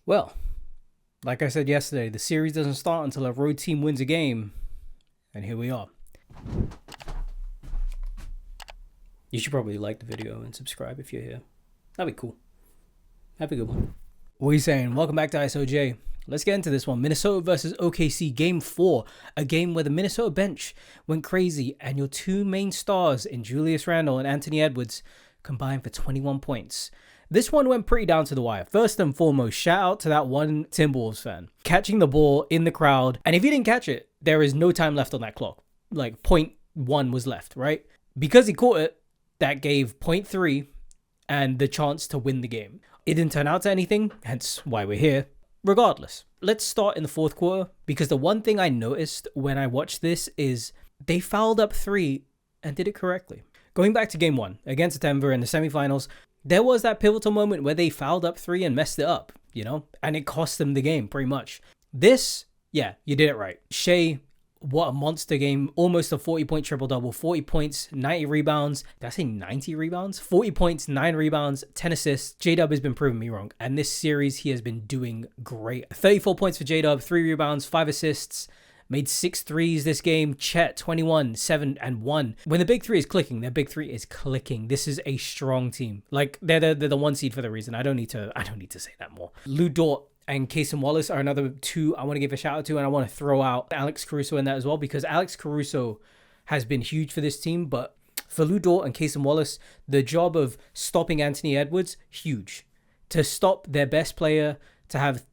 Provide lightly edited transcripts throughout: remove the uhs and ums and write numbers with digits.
Well, like I said yesterday, the series doesn't start until a road team wins a game. And here we are. You should probably like the video and subscribe if you're here. That'd be cool. Have a good one. What are you saying? Welcome back to ISOJ. Let's get into this one. Minnesota versus OKC Game 4. A game where the Minnesota bench went crazy and your two main stars in Julius Randle and Anthony Edwards combined for 21 points. This one went pretty down to the wire. First and foremost, shout out to that one Timberwolves fan catching the ball in the crowd. And if you didn't catch it, there is no time left on that clock. Like 0.1 was left, right? Because he caught it, that gave 0.3 and the chance to win the game. It didn't turn out to anything, hence why we're here. Regardless, let's start in the fourth quarter, because the one thing I noticed when I watched this is they fouled up 3 and did it correctly. Going back to game 1 against Denver in the semifinals, there was that pivotal moment where they fouled up 3 and messed it up, and it cost them the game pretty much. This, yeah, you did it right. Shai, what a monster game. Almost a 40-point triple-double. 40 points, 90 rebounds. Did I say 90 rebounds? 40 points, 9 rebounds, 10 assists. J-Dub has been proving me wrong. And this series, he has been doing great. 34 points for J-Dub, 3 rebounds, 5 assists. Made 6 threes this game. Chet, 21, 7, and 1. When the big three is clicking, their big three is clicking. This is a strong team. Like, they're the 1 seed for the reason. I don't need to say that more. Lou Dort and Cason Wallace are another 2 I want to give a shout out to, and I want to throw out Alex Caruso in that as well, because Alex Caruso has been huge for this team, but for Lou Dort and Cason Wallace, the job of stopping Anthony Edwards, huge. To stop their best player to have,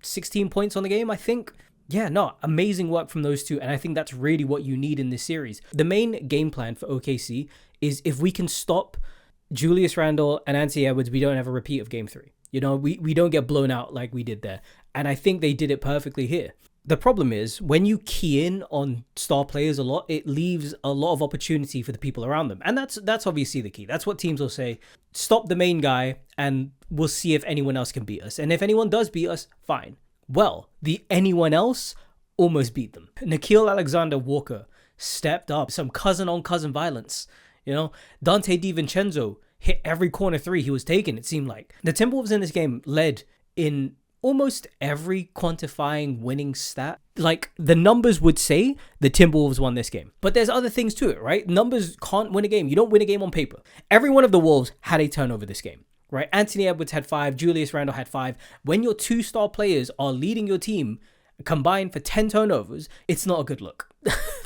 16 points on the game, I think? Yeah, no, amazing work from those two, and I think that's really what you need in this series. The main game plan for OKC is if we can stop Julius Randle and Anthony Edwards, we don't have a repeat of game 3. We don't get blown out like we did there. And I think they did it perfectly here. The problem is when you key in on star players a lot, it leaves a lot of opportunity for the people around them. And that's obviously the key. That's what teams will say. Stop the main guy and we'll see if anyone else can beat us. And if anyone does beat us, fine. Well, the anyone else almost beat them. Nickeil Alexander-Walker stepped up. Some cousin-on-cousin violence. Dante DiVincenzo hit every corner 3 he was taking, it seemed like. The Timberwolves in this game led in almost every quantifying winning stat. Like, the numbers would say the Timberwolves won this game. But there's other things to it, right? Numbers can't win a game. You don't win a game on paper. Every one of the Wolves had a turnover this game, right? Anthony Edwards had 5. Julius Randle had 5. When your 2 star players are leading your team combined for 10 turnovers, it's not a good look.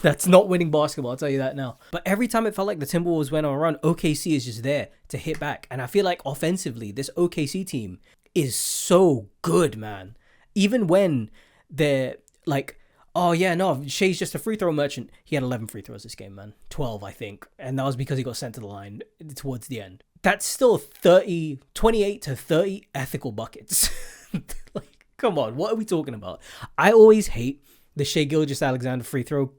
That's not winning basketball, I'll tell you that now. But every time it felt like the Timberwolves went on a run, OKC is just there to hit back. And I feel like offensively, this OKC team is so good, man. Even when they're like, oh yeah, no, Shai's just a free throw merchant. He had 11 free throws this game, man. 12, I think. And that was because he got sent to the line towards the end. That's still 28 to 30 ethical buckets. Come on, what are we talking about? I always hate the Shai Gilgeous-Alexander free throw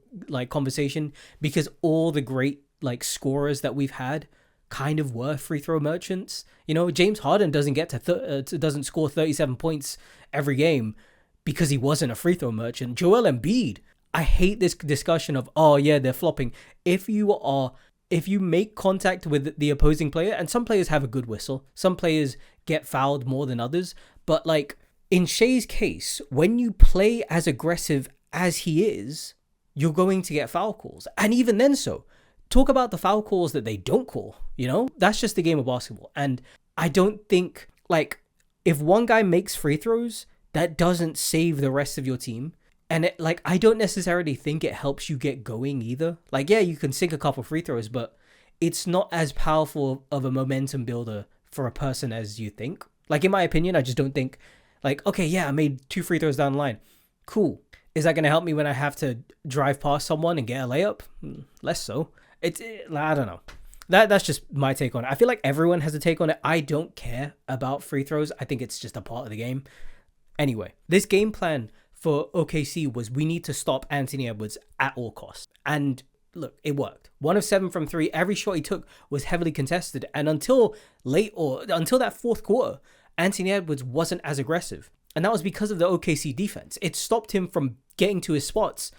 conversation, because all the great scorers that we've had kind of were free throw merchants. James Harden doesn't get doesn't score 37 points every game because he wasn't a free throw merchant. Joel Embiid, I hate this discussion of, oh yeah, they're flopping. If you make contact with the opposing player, and some players have a good whistle, some players get fouled more than others, but in Shai's case, when you play as aggressive as he is, you're going to get foul calls. And even then talk about the foul calls that they don't call, That's just the game of basketball. And I don't think, if one guy makes free throws, that doesn't save the rest of your team. And I don't necessarily think it helps you get going either. Yeah, you can sink a couple free throws, but it's not as powerful of a momentum builder for a person as you think. In my opinion, I just don't think, okay, yeah, I made 2 free throws down the line. Cool. Is that going to help me when I have to drive past someone and get a layup? Less so. I don't know. That's just my take on it. I feel like everyone has a take on it. I don't care about free throws. I think it's just a part of the game. Anyway, this game plan for OKC was we need to stop Anthony Edwards at all costs. And look, it worked. 1 of 7 from 3. Every shot he took was heavily contested. And until that fourth quarter, Anthony Edwards wasn't as aggressive. And that was because of the OKC defense. It stopped him from getting to his spots.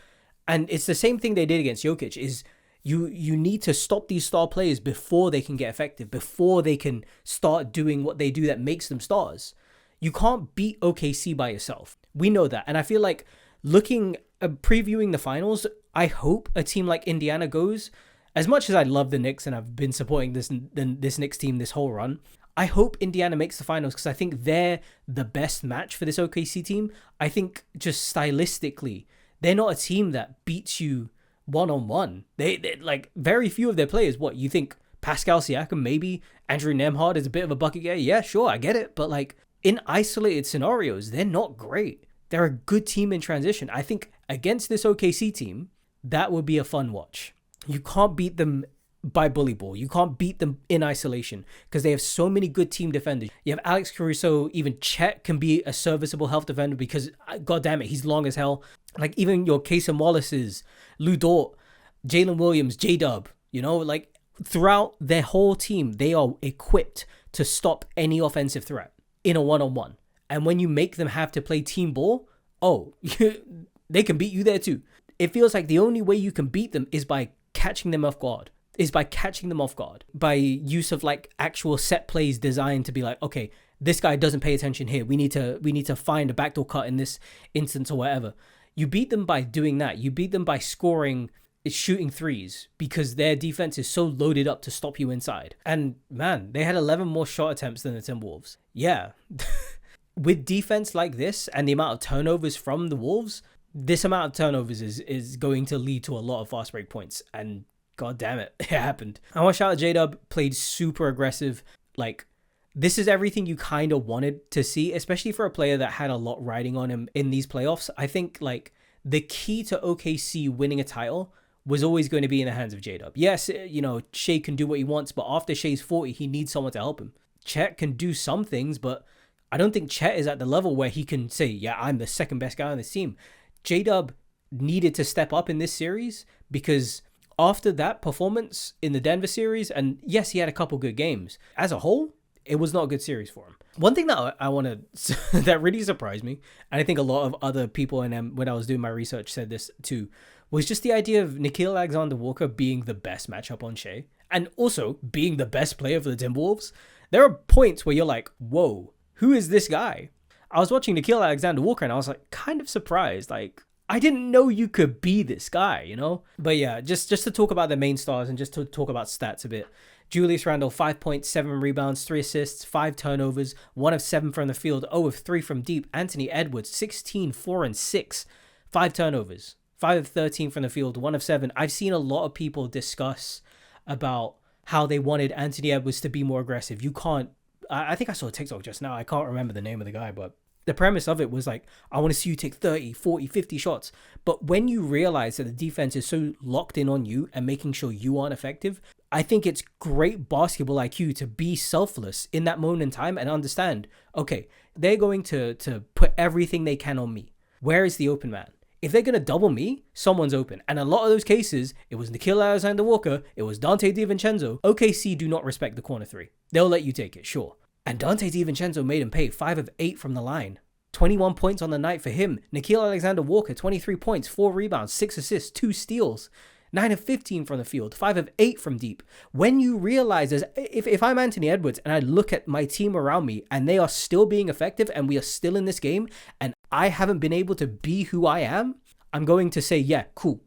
And it's the same thing they did against Jokic, is you need to stop these star players before they can get effective, before they can start doing what they do that makes them stars. You can't beat OKC by yourself. We know that. And I feel like previewing the finals, I hope a team like Indiana goes. As much as I love the Knicks and I've been supporting this Knicks team this whole run, I hope Indiana makes the finals because I think they're the best match for this OKC team. I think just stylistically, they're not a team that beats you one-on-one. They like very few of their players. What, you think Pascal Siakam, maybe Andrew Nembhard is a bit of a bucket getter? Yeah, sure, I get it. But like in isolated scenarios, they're not great. They're a good team in transition. I think against this OKC team, that would be a fun watch. You can't beat them by bully ball. You can't beat them in isolation because they have so many good team defenders. You have Alex Caruso, even Chet can be a serviceable help defender because, god damn it, he's long as hell. Like even your Casey Wallace's, Lou Dort, Jalen Williams, J-Dub, like throughout their whole team, they are equipped to stop any offensive threat in a one-on-one. And when you make them have to play team ball, they can beat you there too. It feels like the only way you can beat them is by catching them off guard. By use of like actual set plays designed to be like, okay, this guy doesn't pay attention here. We need to find a backdoor cut in this instance or whatever. You beat them by doing that. You beat them by shooting threes because their defense is so loaded up to stop you inside. And man, they had 11 more shot attempts than the Timberwolves. Yeah. With defense like this and the amount of turnovers from the Wolves, this amount of turnovers is going to lead to a lot of fast break points. And god damn it, it happened. I want to shout out J-Dub, played super aggressive. Like, this is everything you kind of wanted to see, especially for a player that had a lot riding on him in these playoffs. I think like the key to OKC winning a title was always going to be in the hands of J-Dub. Yes, Shai can do what he wants, but after Shai's 40, he needs someone to help him. Chet can do some things, but I don't think Chet is at the level where he can say, yeah, I'm the second best guy on this team. J-Dub needed to step up in this series because after that performance in the Denver series, and yes, he had a couple good games, as a whole, it was not a good series for him. One thing that I want to, that really surprised me, and I think a lot of other people, and when I was doing my research said this too, was just the idea of Nickeil Alexander-Walker being the best matchup on Shai, and also being the best player for the Timberwolves. There are points where you're like, whoa, who is this guy? I was watching Nickeil Alexander-Walker and I was like kind of surprised. Like, I didn't know you could be this guy, But yeah, just to talk about the main stars and just to talk about stats a bit. Julius Randle, 5.7 rebounds, 3 assists, 5 turnovers, 1 of 7 from the field, 0 of 3 from deep. Anthony Edwards, 16, 4 and 6, 5 turnovers, 5 of 13 from the field, 1 of 7. I've seen a lot of people discuss about how they wanted Anthony Edwards to be more aggressive. You can't, I think I saw a TikTok just now. I can't remember the name of the guy, but the premise of it was like, I want to see you take 30, 40, 50 shots. But when you realize that the defense is so locked in on you and making sure you aren't effective, I think it's great basketball IQ to be selfless in that moment in time and understand, okay, they're going to put everything they can on me. Where is the open man? If they're going to double me, someone's open. And a lot of those cases, it was Nickeil Alexander-Walker, it was Dante DiVincenzo. OKC do not respect the corner 3. They'll let you take it, sure. And Dante DiVincenzo made him pay, 5 of 8 from the line. 21 points on the night for him. Nickeil Alexander-Walker, 23 points, 4 rebounds, 6 assists, 2 steals. 9 of 15 from the field, 5 of 8 from deep. When you realize, if I'm Anthony Edwards and I look at my team around me and they are still being effective and we are still in this game and I haven't been able to be who I am, I'm going to say, yeah, cool.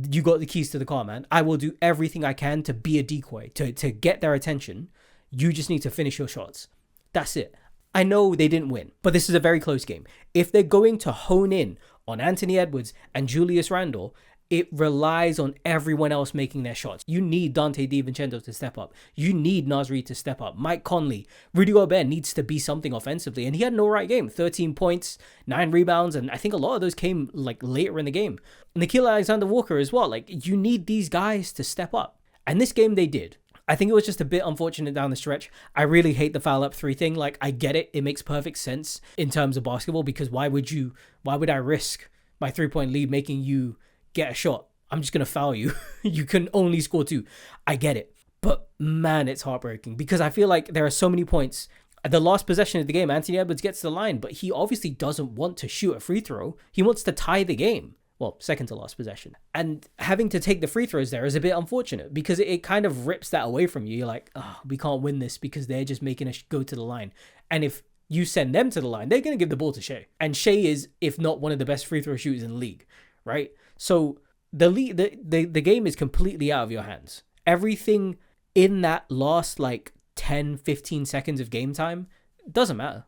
You got the keys to the car, man. I will do everything I can to be a decoy, to get their attention. You just need to finish your shots. That's it. I know they didn't win, but this is a very close game. If they're going to hone in on Anthony Edwards and Julius Randle, it relies on everyone else making their shots. You need Dante DiVincenzo to step up. You need Naz Reid to step up. Mike Conley, Rudy Gobert needs to be something offensively. And he had an alright game. 13 points, 9 rebounds. And I think a lot of those came like later in the game. Nickeil Alexander-Walker as well. Like, you need these guys to step up. And this game they did. I think it was just a bit unfortunate down the stretch. I really hate the foul up 3 thing. Like, I get it. It makes perfect sense in terms of basketball because why would I risk my 3-point lead making you get a shot? I'm just going to foul you. You can only score 2. I get it. But man, it's heartbreaking because I feel like there are so many points. At the last possession of the game, Anthony Edwards gets to the line, but he obviously doesn't want to shoot a free throw. He wants to tie the game. Well, second to last possession. And having to take the free throws there is a bit unfortunate because it kind of rips that away from you. You're like, oh, we can't win this because they're just making us go to the line. And if you send them to the line, they're going to give the ball to Shai. And Shai is, if not one of the best free throw shooters in the league, right? So the game is completely out of your hands. Everything in that last like 10, 15 seconds of game time doesn't matter.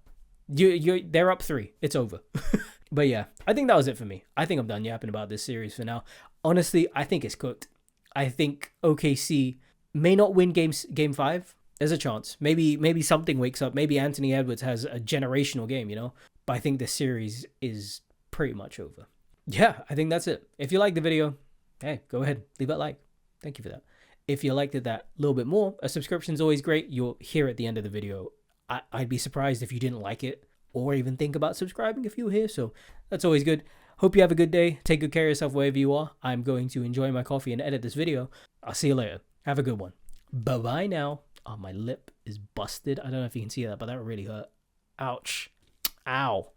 They're up 3. It's over. But yeah, I think that was it for me. I think I'm done yapping about this series for now. Honestly, I think it's cooked. I think OKC may not win game 5. There's a chance. Maybe something wakes up. Maybe Anthony Edwards has a generational game, you know? But I think the series is pretty much over. Yeah, I think that's it. If you like the video, hey, go ahead, leave that like. Thank you for that. If you liked it that little bit more, a subscription's always great. You'll hear at the end of the video. I'd be surprised if you didn't like it or even think about subscribing if you were here. So that's always good. Hope you have a good day. Take good care of yourself wherever you are. I'm going to enjoy my coffee and edit this video. I'll see you later. Have a good one. Bye-bye now. Oh, my lip is busted. I don't know if you can see that, but that really hurt. Ouch. Ow.